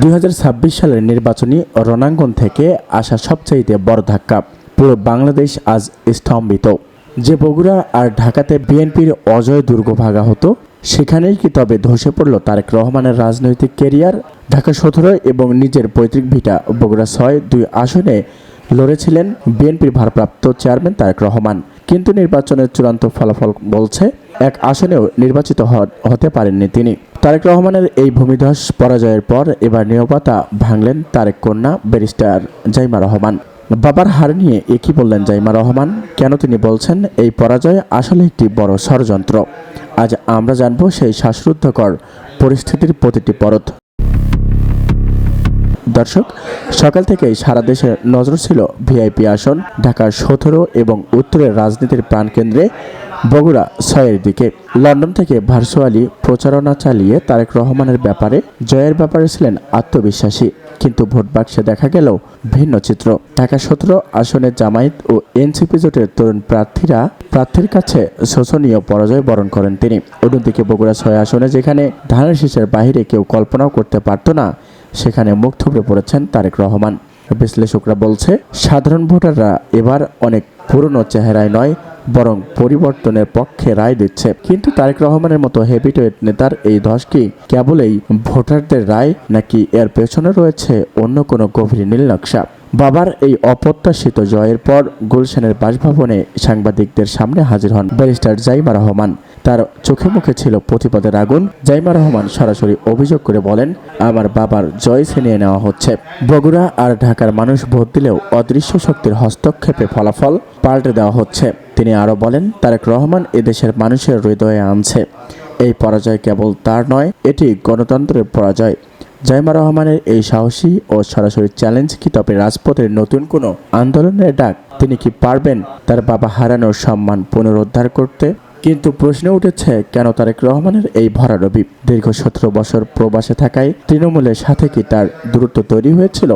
2026 সালের নির্বাচনী রণাঙ্গন থেকে আসা সবচাইতে বড় ধাক্কা। পুরো বাংলাদেশ আজ স্তম্ভিত। যে বগুড়া আর ঢাকাতে বিএনপির অজয় দুর্গ ভাগা হতো, সেখানেই কি তবে ধসে পড়ল তারেক রহমানের রাজনৈতিক ক্যারিয়ার? ঢাকা 17 এবং নিজের পৈতৃক ভিটা বগুড়া 6 দুই আসনে লড়েছিলেন বিএনপির ভারপ্রাপ্ত চেয়ারম্যান তারেক রহমান। কিন্তু নির্বাচনের চূড়ান্ত ফলাফল বলছে এক আসনেও নির্বাচিত হতে পারেননি তিনি। তারেক রহমানের এই ভূমিধস পরাজয়ের পর এবার নীরবতা ভাঙলেন তারেক কন্যা ব্যারিস্টার জাইমা রহমান। বাবার হার নিয়ে একই বললেন জাইমা রহমান। কেন তিনি বলছেন এই পরাজয় আসলে একটি বড় ষড়যন্ত্র? আজ আমরা জানব সেই শ্বাসরুদ্ধকর পরিস্থিতির প্রতিটি পরত। দর্শক, সকাল থেকেই সারা দেশে নজর ছিল ভিআইপি আসন ঢাকার 17 এবং উত্তরের রাজনীতির প্রাণকেন্দ্রে বগুড়া 6-এর দিকে। লন্ডন থেকে ভার্চুয়ালি প্রচারণা চালিয়ে তারেক রহমানের ব্যাপারে জয়ের ব্যাপারে ছিলেন আত্মবিশ্বাসী। কিন্তু ভোট বাক্সে দেখা গেল ভিন্ন চিত্র। ঢাকা 17 আসনে জামায়াত ও এনসিপি জোটের তরুণ প্রার্থীর কাছে শোচনীয় পরাজয় বরণ করেন তিনি। অন্যদিকে বগুড়া 6 আসনে যেখানে ধানের শীষের বাইরে কেউ কল্পনাও করতে পারত না, সেখানে মুখ থুবড়ে পড়েছেন তারেক রহমান। বিশ্লেষকরা বলছে, সাধারণ ভোটাররা এবার অনেক পুরনো চেহারায় নয়, বরং পরিবর্তনের পক্ষে রায় দিচ্ছে। কিন্তু তারেক রহমানের মতো হেভিওয়েট নেতার এই ধস কি কেবলই ভোটারদের রায়, নাকি এর পেছনে রয়েছে অন্য কোনো গভীর নীল নকশা? বাবার এই অপ্রত্যাশিত জয়ের পর গুলশানের বাসভবনে সাংবাদিকদের সামনে হাজির হন ব্যারিস্টার জাইমা রহমান। তার চোখে মুখে ছিল প্রতিপদের আগুন। জাইমা রহমান সরাসরি অভিযোগ করে বলেন, আমার বাবার জয় ছিনিয়ে নেওয়া হচ্ছে। বগুড়া আর ঢাকার মানুষ ভোট দিলেও অদৃশ্য শক্তির হস্তক্ষেপে ফলাফল পাল্টে দেওয়া হচ্ছে। তিনি আরও বলেন, তারেক রহমান এদেশের মানুষের হৃদয়ে আনছে। এই পরাজয় কেবল তার নয়, এটি গণতন্ত্রের পরাজয়। জাইমা রহমানের এই সাহসী ও সরাসরি চ্যালেঞ্জ কি তবে রাজপথের নতুন কোনো আন্দোলনের ডাক? তিনি কি পারবেন তার বাবা হারানোর সম্মান পুনরুদ্ধার করতে? কিন্তু প্রশ্ন উঠেছে, কেন তারেক রহমানের এই ভরাডুবি? দীর্ঘ 17 বছর প্রবাসে থাকায় তৃণমূলের সাথে কি তার দূরত্ব তৈরি হয়েছিল,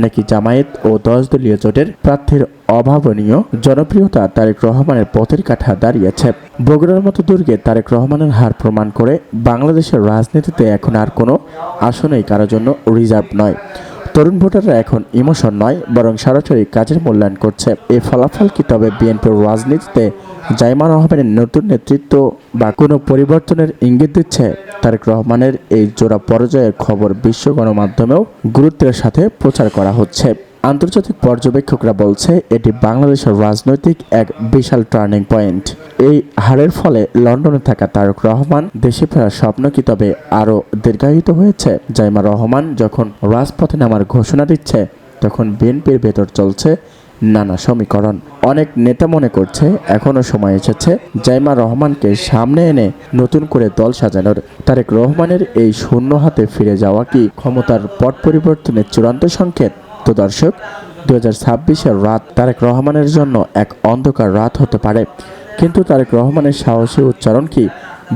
নাকি জামায়াত ও 10 দলীয় জোটের প্রার্থীর অভাবনীয় জনপ্রিয়তা তারেক রহমানের পথের কাঠা দাঁড়িয়েছে? বগুড়ার মতো দুর্গে তারেক রহমানের হার প্রমাণ করে বাংলাদেশের রাজনীতিতে এখন আর কোনো আসনেই কারোর জন্য রিজার্ভ নয়। তরুণ ভোটাররা এখন ইমোশন নয়, বরং সরাসরি কাজের মূল্যায়ন করছে। এই ফলাফল কি তবে বিএনপির রাজনীতিতে জাইমা রহমানের নতুন নেতৃত্ব বা কোনো পরিবর্তনের ইঙ্গিত দিচ্ছে? তারেক রহমানের এই জোড়া পরাজয়ের খবর বিশ্ব গণমাধ্যমেও গুরুত্বের সাথে প্রচার করা হচ্ছে। আন্তর্জাতিক পর্যবেক্ষকরা বলছে, এটি বাংলাদেশের রাজনৈতিক এক বিশাল টার্নিং পয়েন্ট। এই হারের ফলে লন্ডনে থাকা তারেক রহমান দেশে ফেরার স্বপ্ন কি তবে আরও দীর্ঘায়িত হয়েছে? জাইমা রহমান যখন রাজপথে নামার ঘোষণা দিচ্ছে, তখন বিএনপির ভেতর চলছে নানা সমীকরণ। অনেক নেতা মনে করছে এখনও সময় এসেছে জাইমা রহমানকে সামনে এনে নতুন করে দল সাজানোর। তারেক রহমানের এই শূন্য হাতে ফিরে যাওয়া কি ক্ষমতার পট পরিবর্তনের চূড়ান্ত সংকেত? তো দর্শক, 2026-এর রাত তারেক রহমানের জন্য এক অন্ধকার রাত হতে পারে, কিন্তু তারেক রহমানের সাহসী উচ্চারণ কি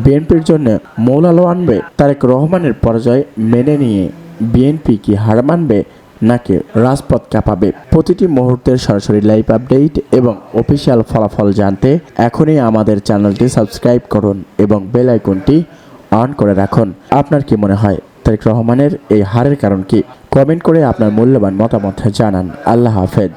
বিএনপির জন্য মৌল আলো আনবে? তারেক রহমানের পরাজয় মেনে নিয়ে বিএনপি কি হার মানবে, নাকি রাজপথ কাঁপাবে? প্রতিটি মুহূর্তের সরাসরি লাইভ আপডেট এবং অফিসিয়াল ফলাফল জানতে এখনই আমাদের চ্যানেলটি সাবস্ক্রাইব করুন এবং বেল আইকনটি অন করে রাখুন। আপনার কি মনে হয় তারেক রহমানের এই হারের কারণ কি? কমেন্ট করে আপনার মূল্যবান মতামত জানান। আল্লাহ হাফেজ।